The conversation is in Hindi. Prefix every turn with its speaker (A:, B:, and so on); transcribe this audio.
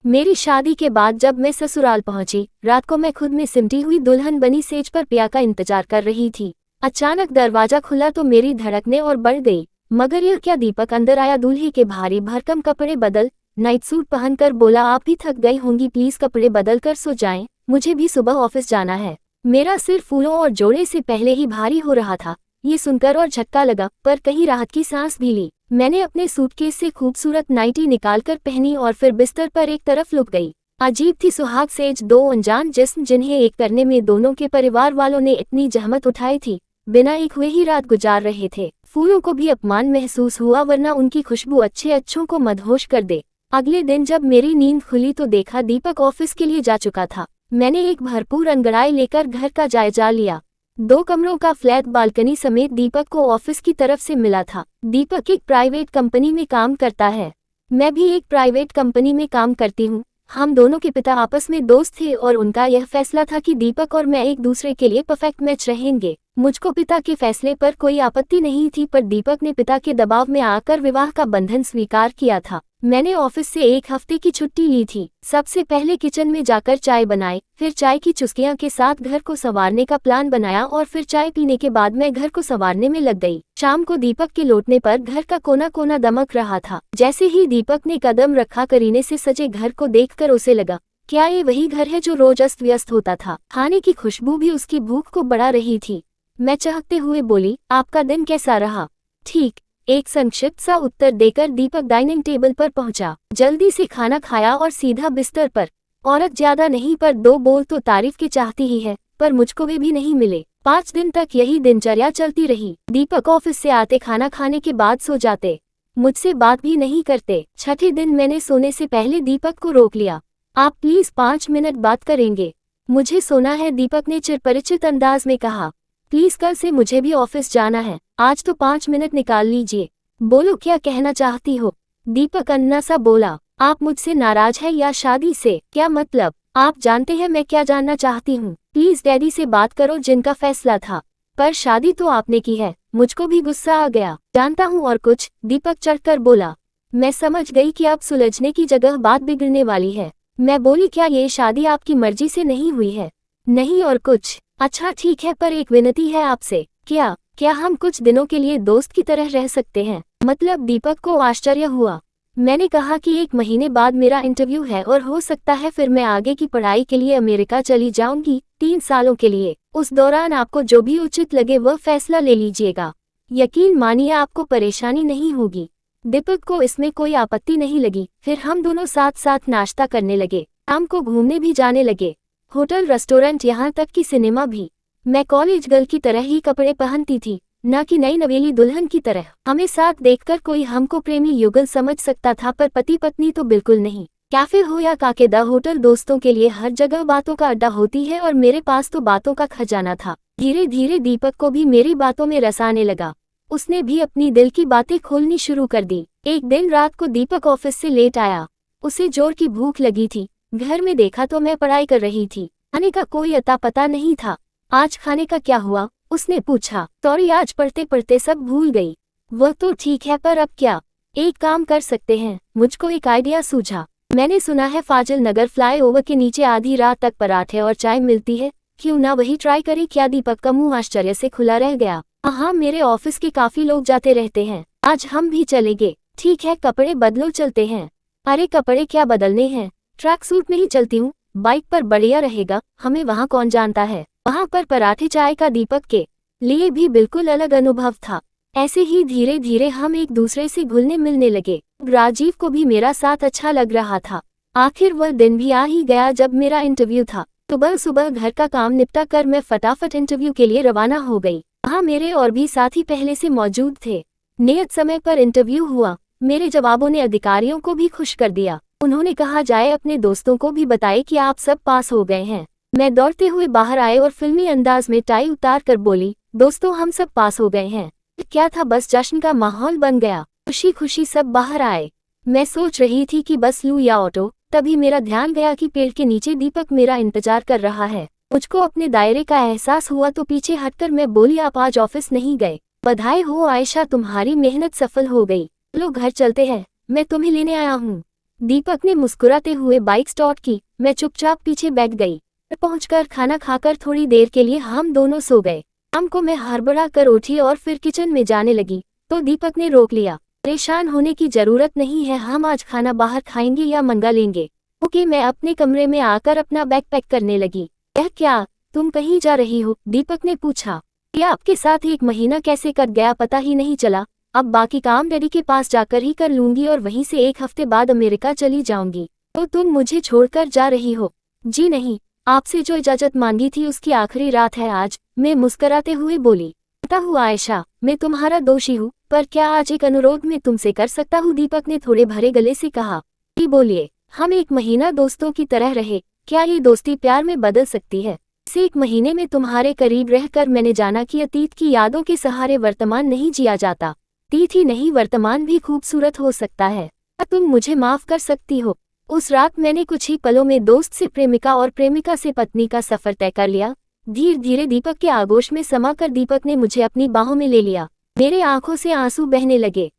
A: मेरी शादी के बाद जब मैं ससुराल पहुंची, रात को मैं खुद में सिमटी हुई दुल्हन बनी सेज पर पिया का इंतजार कर रही थी। अचानक दरवाजा खुला तो मेरी धड़कनें और बढ़ गई। मगर यह क्या, दीपक अंदर आया दूल्हे के भारी भरकम कपड़े बदल नाइट सूट पहनकर बोला, आप भी थक गई होंगी, प्लीज कपड़े बदल कर सो जाएं, मुझे भी सुबह ऑफिस जाना है। मेरा सिर फूलों और जोड़े से पहले ही भारी हो रहा था। ये सुनकर और झटका लगा, पर कहीं राहत की सांस भी ली। मैंने अपने सूटकेस से खूबसूरत नाइटी निकालकर पहनी और फिर बिस्तर पर एक तरफ लुक गई। अजीब थी सुहाग सेज, दो अनजान जिस्म जिन्हें एक करने में दोनों के परिवार वालों ने इतनी जहमत उठाई थी, बिना एक हुए ही रात गुजार रहे थे। फूलों को भी अपमान महसूस हुआ, वरना उनकी खुशबू अच्छे अच्छों को मदहोश कर दे। अगले दिन जब मेरी नींद खुली तो देखा दीपक ऑफिस के लिए जा चुका था। मैंने एक भरपूर अंगड़ाई लेकर घर का जायजा लिया। 2 कमरों का फ्लैट बालकनी समेत दीपक को ऑफिस की तरफ से मिला था। दीपक एक प्राइवेट कंपनी में काम करता है, मैं भी एक प्राइवेट कंपनी में काम करती हूँ। हम दोनों के पिता आपस में दोस्त थे और उनका यह फैसला था कि दीपक और मैं एक दूसरे के लिए परफेक्ट मैच रहेंगे। मुझको पिता के फैसले पर कोई आपत्ति नहीं थी, पर दीपक ने पिता के दबाव में आकर विवाह का बंधन स्वीकार किया था। मैंने ऑफिस से 1 हफ्ते की छुट्टी ली थी। सबसे पहले किचन में जाकर चाय बनाई, फिर चाय की चुस्कियां के साथ घर को संवारने का प्लान बनाया और फिर चाय पीने के बाद मैं घर को संवारने में लग गई। शाम को दीपक के लौटने पर घर का कोना कोना दमक रहा था। जैसे ही दीपक ने कदम रखा, करीने से सजे घर को देखकर उसे लगा, क्या ये वही घर है जो रोज अस्त व्यस्त होता था। खाने की खुशबू भी उसकी भूख को बढ़ा रही थी। मैं चहकते हुए बोली, आपका दिन कैसा रहा? ठीक, एक संक्षिप्त सा उत्तर देकर दीपक डाइनिंग टेबल पर पहुंचा। जल्दी से खाना खाया और सीधा बिस्तर पर। औरत ज्यादा नहीं पर 2 बोल तो तारीफ के चाहती ही है, पर मुझको वे भी नहीं मिले। 5 दिन तक यही दिनचर्या चलती रही। दीपक ऑफिस से आते, खाना खाने के बाद सो जाते, मुझसे बात भी नहीं करते। छठे दिन मैंने सोने से पहले दीपक को रोक लिया, आप प्लीज 5 मिनट बात करेंगे, मुझे सोना है, दीपक ने चिरपरिचित अंदाज में कहा। प्लीज, कल से मुझे भी ऑफिस जाना है, आज तो 5 मिनट निकाल लीजिए। बोलो, क्या कहना चाहती हो? दीपक अन्ना सा बोला, आप मुझसे नाराज है या शादी से? क्या मतलब? आप जानते हैं मैं क्या जानना चाहती हूँ। प्लीज डैडी से बात करो, जिनका फैसला था। पर शादी तो आपने की है। मुझको भी गुस्सा आ गया। जानता हूँ और कुछ, दीपक चढ़कर बोला। मैं समझ गई कि अब सुलझने की जगह बात बिगड़ने वाली है। मैं बोली, क्या ये शादी आपकी मर्जी से नहीं हुई है? नहीं और कुछ। अच्छा ठीक है, पर एक विनती है आपसे। क्या हम कुछ दिनों के लिए दोस्त की तरह रह सकते हैं? मतलब? दीपक को आश्चर्य हुआ। मैंने कहा कि 1 महीने बाद मेरा इंटरव्यू है और हो सकता है फिर मैं आगे की पढ़ाई के लिए अमेरिका चली जाऊंगी, 3 सालों के लिए। उस दौरान आपको जो भी उचित लगे वह फैसला ले लीजिएगा। यकीन मानिए आपको परेशानी नहीं होगी। दीपक को इसमें कोई आपत्ति नहीं लगी। फिर हम दोनों साथ साथ नाश्ता करने लगे, शाम को घूमने भी जाने लगे, होटल, रेस्टोरेंट, यहाँ तक कि सिनेमा भी। मैं कॉलेज गर्ल की तरह ही कपड़े पहनती थी, न कि नई नवेली दुल्हन की तरह। हमें साथ देखकर कोई हमको प्रेमी युगल समझ सकता था, पर पति पत्नी तो बिल्कुल नहीं। कैफे हो या काकेदा होटल, दोस्तों के लिए हर जगह बातों का अड्डा होती है और मेरे पास तो बातों का खजाना था। धीरे धीरे दीपक को भी मेरी बातों में रस आने लगा। उसने भी अपनी दिल की बातें खोलनी शुरू कर दी। एक दिन रात को दीपक ऑफिस से लेट आया। उसे जोर की भूख लगी थी। घर में देखा तो मैं पढ़ाई कर रही थी। खाने का कोई अता पता नहीं था। आज खाने का क्या हुआ? उसने पूछा। सॉरी, आज पढ़ते पढ़ते सब भूल गई। वह तो ठीक है, पर अब क्या? एक काम कर सकते हैं, मुझको एक आइडिया सूझा। मैंने सुना है फाजिल नगर फ्लाईओवर के नीचे आधी रात तक पराठे और चाय मिलती है, क्यों ना वही ट्राई करें? क्या? दीपक का मुंह आश्चर्य से खुला रह गया। हाँ, मेरे ऑफिस के काफी लोग जाते रहते हैं, आज हम भी चलेंगे। ठीक है, कपड़े बदलो, चलते हैं। अरे कपड़े क्या बदलने हैं, ट्रैक सूट में ही चलती हूँ, बाइक पर बढ़िया रहेगा, हमें वहाँ कौन जानता है। वहाँ पर पराठे चाय का दीपक के लिए भी बिल्कुल अलग अनुभव था। ऐसे ही धीरे धीरे हम एक दूसरे से घुलने मिलने लगे। राजीव को भी मेरा साथ अच्छा लग रहा था। आखिर वह दिन भी आ ही गया जब मेरा इंटरव्यू था। सुबह सुबह घर का काम निपटा कर मैं फटाफट इंटरव्यू के लिए रवाना हो गई। वहाँ मेरे और भी साथी पहले से मौजूद थे। नियत समय पर इंटरव्यू हुआ। मेरे जवाबों ने अधिकारियों को भी खुश कर दिया। उन्होंने कहा जाए अपने दोस्तों को भी बताए कि आप सब पास हो गए हैं। मैं दौड़ते हुए बाहर आए और फिल्मी अंदाज में टाई उतार कर बोली, दोस्तों हम सब पास हो गए हैं। क्या था, बस जश्न का माहौल बन गया। खुशी खुशी सब बाहर आए। मैं सोच रही थी कि बस लूं या ऑटो, तभी मेरा ध्यान गया कि पेड़ के नीचे दीपक मेरा इंतजार कर रहा है। मुझको अपने दायरे का एहसास हुआ तो पीछे हटकर मैं बोली, आप आज ऑफिस नहीं गए? बधाई हो आयशा, तुम्हारी मेहनत सफल हो गई। चलो घर चलते हैं, मैं तुम्हें लेने आया हूँ। दीपक ने मुस्कुराते हुए बाइक स्टार्ट की। मैं चुपचाप पीछे बैठ गई। पहुंचकर खाना खाकर थोड़ी देर के लिए हम दोनों सो गए। शाम को मैं हड़बड़ा कर उठी और फिर किचन में जाने लगी तो दीपक ने रोक लिया। परेशान होने की जरूरत नहीं है, हम आज खाना बाहर खाएंगे या मंगा लेंगे। ओके, मैं अपने कमरे में आकर अपना बैग पैक करने लगी। यह क्या, तुम कहीं जा रही हो? दीपक ने पूछा। ये आपके साथ 1 महीना कैसे कट गया पता ही नहीं चला। अब बाकी काम डैडी के पास जाकर ही कर लूंगी और वहीं से 1 हफ्ते बाद अमेरिका चली जाऊंगी। तो तुम मुझे छोड़कर जा रही हो? जी नहीं, आपसे जो इजाजत मांगी थी उसकी आखिरी रात है आज, मैं मुस्कराते हुए बोली। पता हुआ आयशा, मैं तुम्हारा दोषी हूँ, पर क्या आज एक अनुरोध मैं तुमसे कर सकता हूँ? दीपक ने थोड़े भरे गले से कहा। जी बोलिए। हम 1 महीना दोस्तों की तरह रहे, क्या ये दोस्ती प्यार में बदल सकती है? इस 1 महीने में तुम्हारे करीब रहकर मैंने जाना कि अतीत की यादों के सहारे वर्तमान नहीं जिया जाता। अतीत ही नहीं, वर्तमान भी खूबसूरत हो सकता है। क्या तुम मुझे माफ कर सकती हो? उस रात मैंने कुछ ही पलों में दोस्त से प्रेमिका और प्रेमिका से पत्नी का सफर तय कर लिया। धीरे धीरे दीपक के आगोश में समाकर दीपक ने मुझे अपनी बाहों में ले लिया। मेरे आंखों से आंसू बहने लगे।